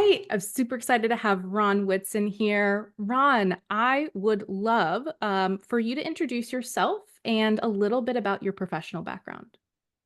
I am super excited to have Ron Whitson here. Ron, I would love for you to introduce yourself and a little bit about your professional background.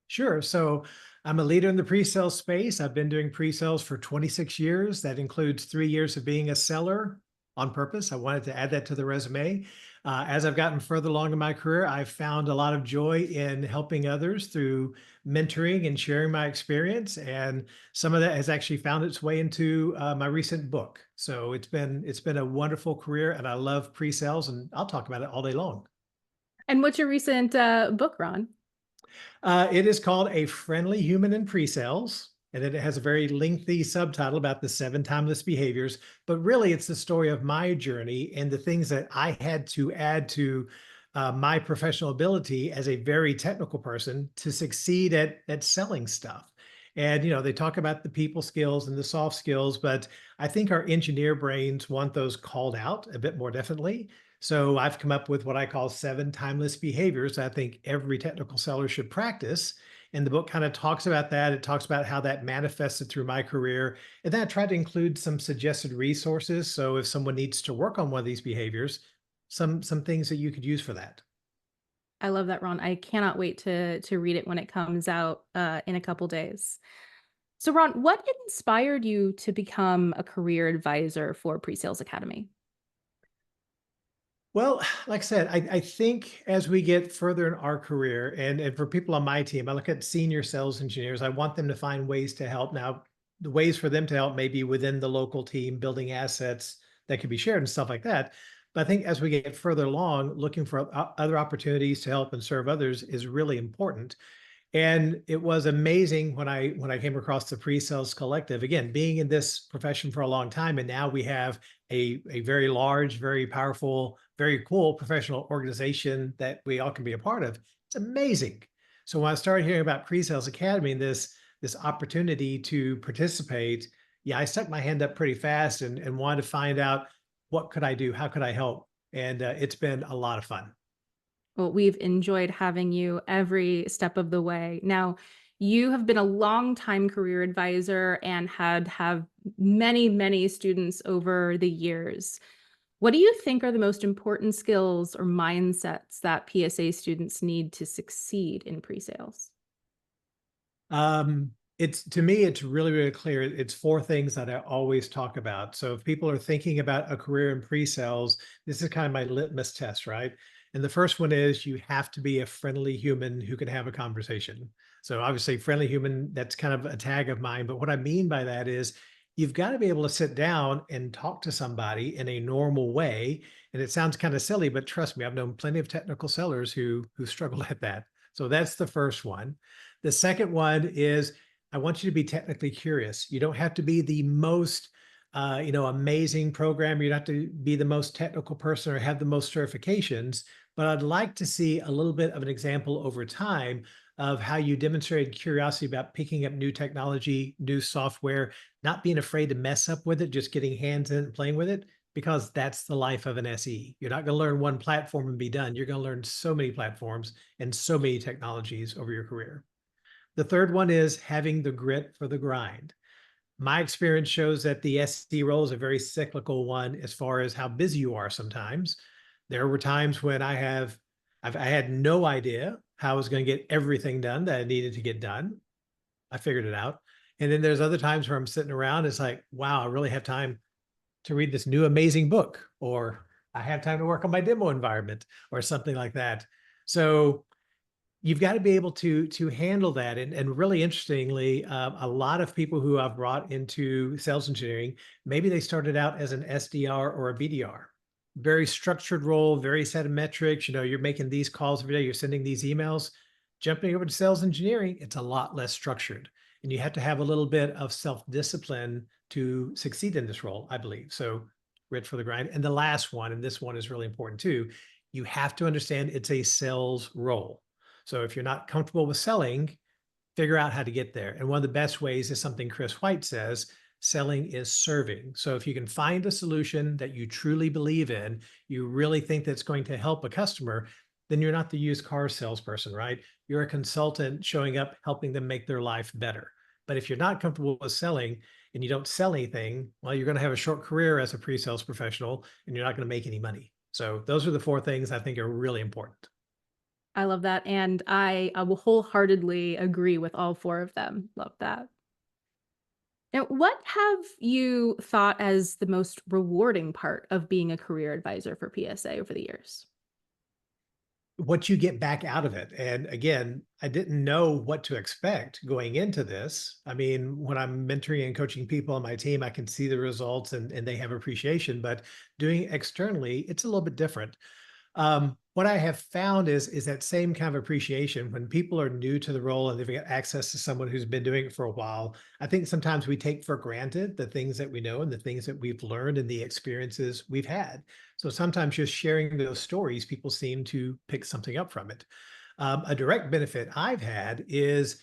Sure. So I'm a leader in the pre-sales space. I've been doing pre-sales for 26 years. That includes 3 years of being a seller on purpose. I wanted to add that to the resume. As I've gotten further along in my career, I've found a lot of joy in helping others through mentoring and sharing my experience. And some of that has actually found its way into my recent book. So it's been a wonderful career, and I love pre-sales, and I'll talk about it all day long. And what's your recent book, Ron? It is called A Friendly Human in Pre-Sales, and it has a very lengthy subtitle about the 7 timeless behaviors. But really, it's the story of my journey and the things that I had to add to my professional ability as a very technical person to succeed at selling stuff. And they talk about the people skills and the soft skills, but I think our engineer brains want those called out a bit more definitely. So I've come up with what I call 7 timeless behaviors I think every technical seller should practice. And the book kind of talks about that. It talks about how that manifested through my career. And then I tried to include some suggested resources. So if someone needs to work on one of these behaviors, some things that you could use for that. I love that, Ron. I cannot wait to read it when it comes out in a couple days. So, Ron, what inspired you to become a career advisor for PreSales Academy? Well, like I said, I think as we get further in our career, and for people on my team, I look at senior sales engineers, I want them to find ways to help. Now, the ways for them to help may be within the local team, building assets that can be shared and stuff like that. But I think as we get further along, looking for other opportunities to help and serve others is really important. And it was amazing when I came across the pre-sales collective. Again, being in this profession for a long time, and now we have a very large, very powerful, very cool professional organization that we all can be a part of. It's amazing. So when I started hearing about Pre-Sales Academy and this opportunity to participate, yeah, I stuck my hand up pretty fast and wanted to find out what could I do, how could I help, and it's been a lot of fun. Well, we've enjoyed having you every step of the way. Now, you have been a long-time career advisor and had have many, many students over the years. What do you think are the most important skills or mindsets that PSA students need to succeed in pre-sales? It's to me, it's really, really clear. It's 4 things that I always talk about. So if people are thinking about a career in pre-sales, this is kind of my litmus test, right? And the first one is you have to be a friendly human who can have a conversation. So obviously, friendly human, that's kind of a tag of mine. But what I mean by that is you've got to be able to sit down and talk to somebody in a normal way. And it sounds kind of silly, but trust me, I've known plenty of technical sellers who struggle at that. So that's the first one. The second one is I want you to be technically curious. You don't have to be the most, amazing programmer. You don't have to be the most technical person or have the most certifications, but I'd like to see a little bit of an example over time of how you demonstrated curiosity about picking up new technology, new software, not being afraid to mess up with it, just getting hands in and playing with it, because that's the life of an SE. You're not going to learn one platform and be done. You're going to learn so many platforms and so many technologies over your career. The third one is having the grit for the grind. My experience shows that the SE role is a very cyclical one as far as how busy you are sometimes. There were times when I had no idea how I was going to get everything done that I needed to get done. I figured it out. And then there's other times where I'm sitting around, it's like, wow, I really have time to read this new amazing book, or I have time to work on my demo environment or something like that. So you've got to be able to handle that. And really interestingly, a lot of people who I've brought into sales engineering, maybe they started out as an SDR or a BDR. Very structured role, very set of metrics. You're making these calls every day, you're sending these emails. Jumping over to sales engineering, it's a lot less structured. And you have to have a little bit of self-discipline to succeed in this role, I believe. So grit for the grind. And the last one, and this one is really important too, you have to understand it's a sales role. So if you're not comfortable with selling, figure out how to get there. And one of the best ways is something Chris White says, selling is serving. So if you can find a solution that you truly believe in, you really think that's going to help a customer, then you're not the used car salesperson, right? You're a consultant showing up, helping them make their life better. But if you're not comfortable with selling, and you don't sell anything, well, you're going to have a short career as a pre-sales professional and you're not going to make any money. So those are the four things I think are really important. I love that, and I will wholeheartedly agree with all 4 of them. Love that. Now, what have you thought as the most rewarding part of being a career advisor for PSA over the years? What you get back out of it. And again, I didn't know what to expect going into this. I mean, when I'm mentoring and coaching people on my team, I can see the results and they have appreciation, but doing externally, it's a little bit different. What I have found is that same kind of appreciation when people are new to the role and they've got access to someone who's been doing it for a while. I think sometimes we take for granted the things that we know and the things that we've learned and the experiences we've had. So sometimes just sharing those stories, people seem to pick something up from it. A direct benefit I've had is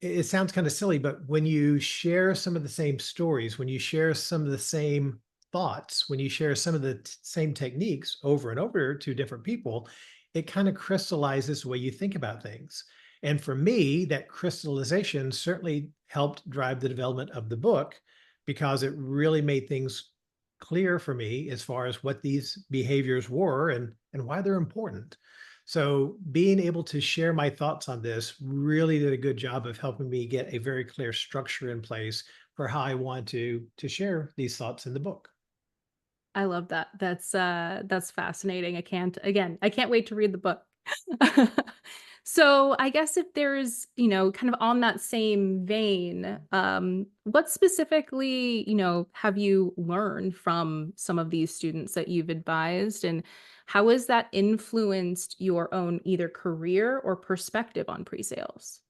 it sounds kind of silly, but when you share some of the same stories, when you share some of the same thoughts, when you share some of the same techniques over and over to different people, it kind of crystallizes the way you think about things. And for me, that crystallization certainly helped drive the development of the book because it really made things clear for me as far as what these behaviors were and why they're important. So being able to share my thoughts on this really did a good job of helping me get a very clear structure in place for how I want to share these thoughts in the book. I love that. That's fascinating. I can't wait to read the book. So, I guess if there's, kind of on that same vein, what specifically, have you learned from some of these students that you've advised, and how has that influenced your own either career or perspective on pre-sales?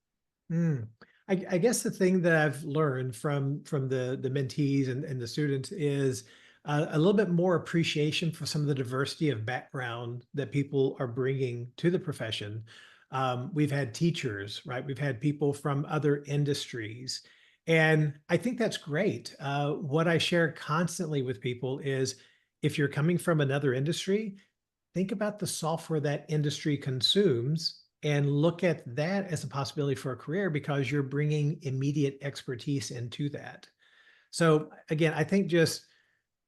Mm. I guess the thing that I've learned from the mentees and the students is a little bit more appreciation for some of the diversity of background that people are bringing to the profession. We've had teachers, right? We've had people from other industries, and I think that's great. What I share constantly with people is if you're coming from another industry, think about the software that industry consumes and look at that as a possibility for a career because you're bringing immediate expertise into that. So again, I think just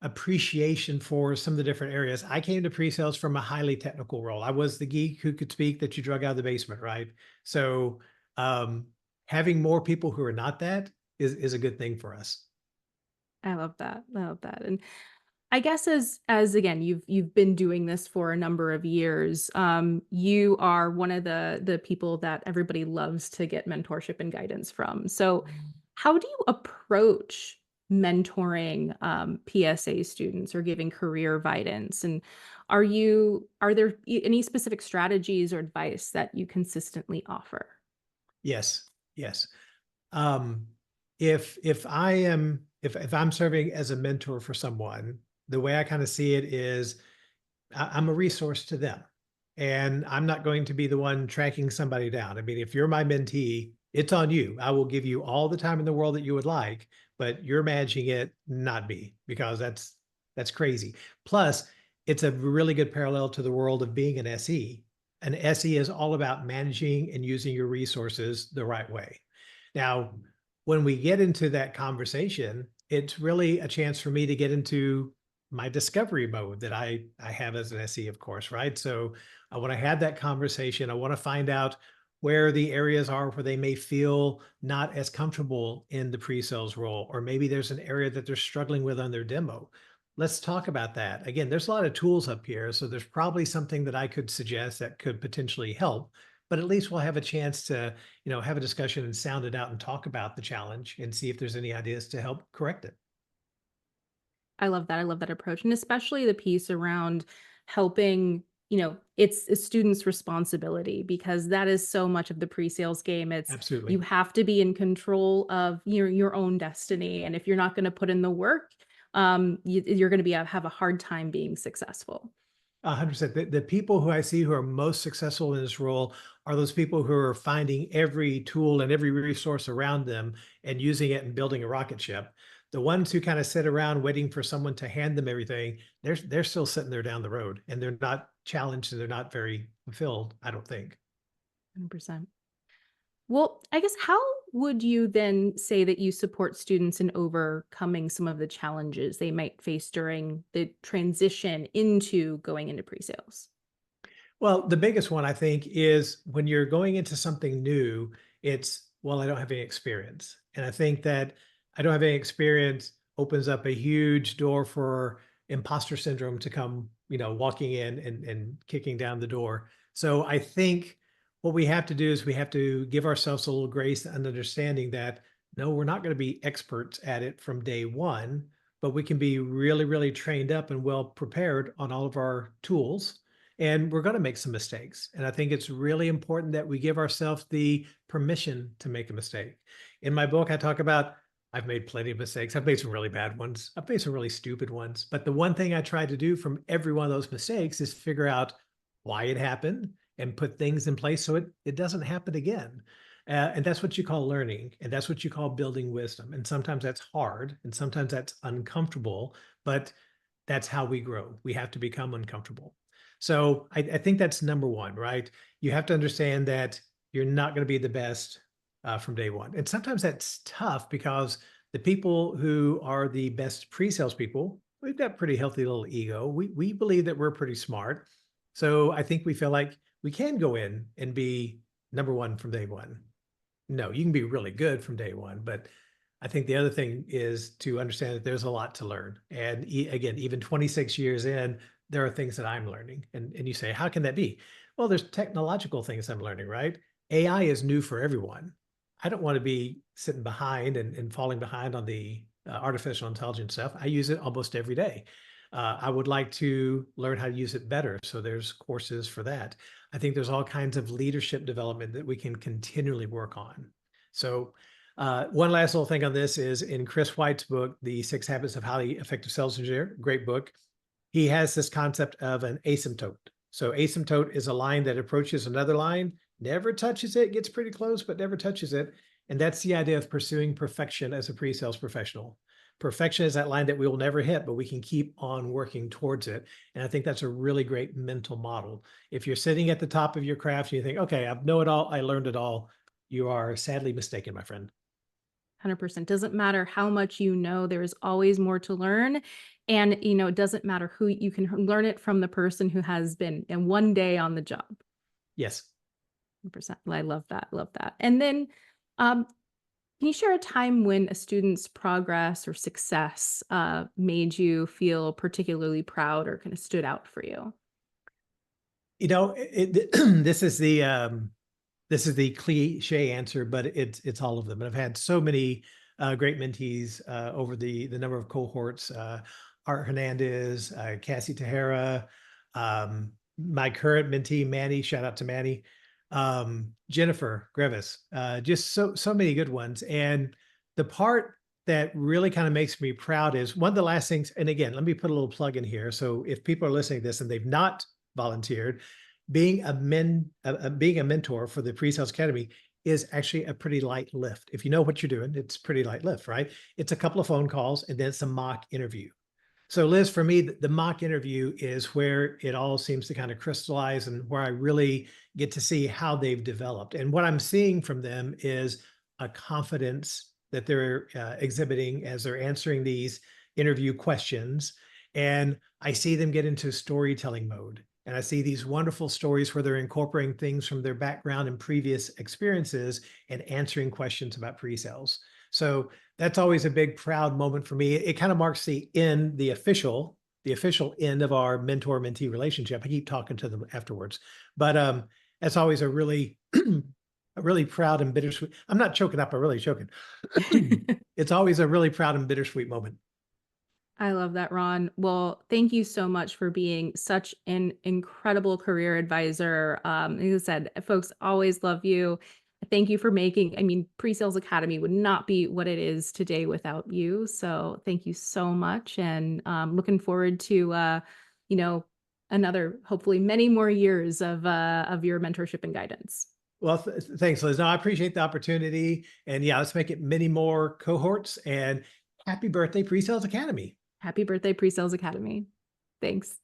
appreciation for some of the different areas. I came to pre-sales from a highly technical role. I was the geek who could speak that you drug out of the basement, right? So um, having more people who are not that is a good thing for us. I love that. I love that. And I guess as again, you've been doing this for a number of years. You are one of the people that everybody loves to get mentorship and guidance from. So, how do you approach mentoring PSA students or giving career guidance? And are there any specific strategies or advice that you consistently offer? Yes, yes. Um, if I am if I'm serving as a mentor for someone, the way I kind of see it is I'm a resource to them. And I'm not going to be the one tracking somebody down. I mean, if you're my mentee, it's on you. I will give you all the time in the world that you would like, but you're managing it, not me, because that's crazy. Plus, it's a really good parallel to the world of being an SE. An SE is all about managing and using your resources the right way. Now, when we get into that conversation, it's really a chance for me to get into my discovery mode that I have as an SE, of course, right? So I want to have that conversation. I want to find out where the areas are where they may feel not as comfortable in the pre-sales role, or maybe there's an area that they're struggling with on their demo. Let's talk about that. Again, there's a lot of tools up here, so there's probably something that I could suggest that could potentially help. But at least we'll have a chance to, have a discussion and sound it out and talk about the challenge and see if there's any ideas to help correct it. I love that. I love that approach, and especially the piece around helping, it's a student's responsibility because that is so much of the pre-sales game. It's you Absolutely. have to be in control of your own destiny, and if you're not going to put in the work, you're going to have a hard time being successful. 100%. The people who I see who are most successful in this role are those people who are finding every tool and every resource around them and using it and building a rocket ship. The ones who kind of sit around waiting for someone to hand them everything, they're still sitting there down the road and they're not challenged and they're not very fulfilled, I don't think. 100%. Well, I guess how would you then say that you support students in overcoming some of the challenges they might face during the transition into going into pre-sales? Well, the biggest one I think is when you're going into something new, it's, well, I don't have any experience. And I think that I don't have any experience opens up a huge door for imposter syndrome to come, walking in and kicking down the door. So I think what we have to do is we have to give ourselves a little grace and understanding that no, we're not going to be experts at it from day one, but we can be really, really trained up and well prepared on all of our tools, and we're going to make some mistakes. And I think it's really important that we give ourselves the permission to make a mistake. In my book, I talk about I've made plenty of mistakes. I've made some really bad ones. I've made some really stupid ones. But the one thing I try to do from every one of those mistakes is figure out why it happened and put things in place so it doesn't happen again. And that's what you call learning. And that's what you call building wisdom. And sometimes that's hard and sometimes that's uncomfortable, but that's how we grow. We have to become uncomfortable. So I think that's number one, right? You have to understand that you're not going to be the best from day one. And sometimes that's tough because the people who are the best pre-sales people, we've got pretty healthy little ego. We believe that we're pretty smart. So I think we feel like we can go in and be number one from day one. No, you can be really good from day one, but I think the other thing is to understand that there's a lot to learn. And again, even 26 years in, there are things that I'm learning. And you say, how can that be? Well, there's technological things I'm learning, right? AI is new for everyone. I don't want to be sitting behind and falling behind on the artificial intelligence stuff. I use it almost every day. I would like to learn how to use it better. So there's courses for that. I think there's all kinds of leadership development that we can continually work on. So one last little thing on this is in Chris White's book, The 6 Habits of Highly Effective Sales Engineer, great book. He has this concept of an asymptote. So asymptote is a line that approaches another line, never touches it, gets pretty close, but never touches it. And that's the idea of pursuing perfection as a pre-sales professional. Perfection is that line that we will never hit, but we can keep on working towards it. And I think that's a really great mental model. If you're sitting at the top of your craft and you think, okay, I know it all, I learned it all, you are sadly mistaken, my friend. 100%. Doesn't matter how much you know, there is always more to learn. And, it doesn't matter who you can learn it from the person who has been in one day on the job. Yes. 100%. I love that. Love that. And then, um, can you share a time when a student's progress or success made you feel particularly proud or kind of stood out for you? This is the cliche answer, but it's all of them. And I've had so many great mentees over the number of cohorts. Art Hernandez, Cassie Tahara, my current mentee Manny. Shout out to Manny, Jennifer Grevis. Just so many good ones. And the part that really kind of makes me proud is one of the last things. And again, let me put a little plug in here. So if people are listening to this and they've not volunteered, being a mentor for the Pre-Sales Academy is actually a pretty light lift. If you know what you're doing, it's pretty light lift, right? It's a couple of phone calls and then it's a mock interview. So Liz, for me, the mock interview is where it all seems to kind of crystallize and where I really get to see how they've developed. And what I'm seeing from them is a confidence that they're exhibiting as they're answering these interview questions. And I see them get into storytelling mode. And I see these wonderful stories where they're incorporating things from their background and previous experiences and answering questions about pre-sales. So that's always a big proud moment for me. It kind of marks the official end of our mentor-mentee relationship. I keep talking to them afterwards, but that's always a really, a really proud and bittersweet. I'm not choking up, I'm really choking. It's always a really proud and bittersweet moment. I love that, Ron. Well, thank you so much for being such an incredible career advisor. Like I said, folks always love you. Thank you for Pre-Sales Academy would not be what it is today without you. So thank you so much. And looking forward to, you know, another, hopefully many more years of your mentorship and guidance. Well, thanks, Liz. No, I appreciate the opportunity. And yeah, let's make it many more cohorts. And happy birthday, Pre-Sales Academy. Happy birthday, Pre-Sales Academy. Thanks.